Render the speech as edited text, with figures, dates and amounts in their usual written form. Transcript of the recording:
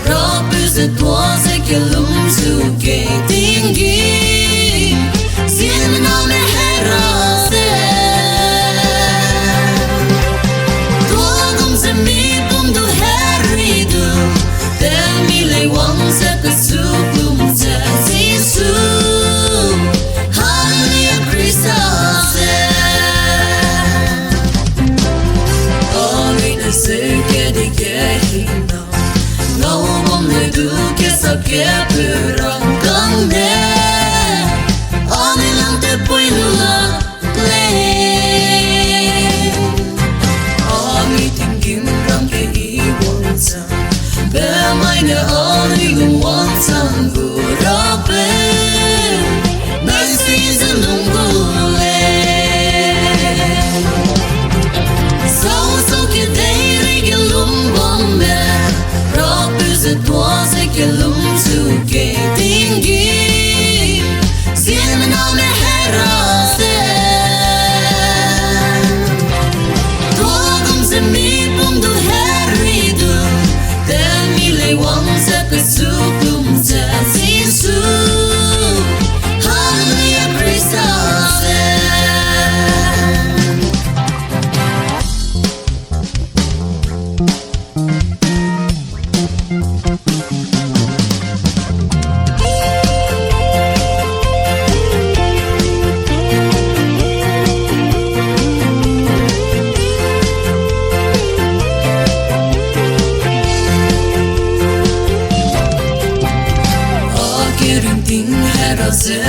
Rapeuje Tuaje Kellum Jukei Zeme Name herase Tuagum Zeme Bundu heridu Temile wangse kesupum Jesu Hallelujah Christase Amine sekedi kehina No one do kiss a Erangwangle Newme Epeiteu Pame Teingambe Rapeuje Tuaje Kellum Jukei Zeme Name herase Tuagum Zeme Bundu heridu Temile wangse kesupum Jesu Hallelujah Christase Ting herase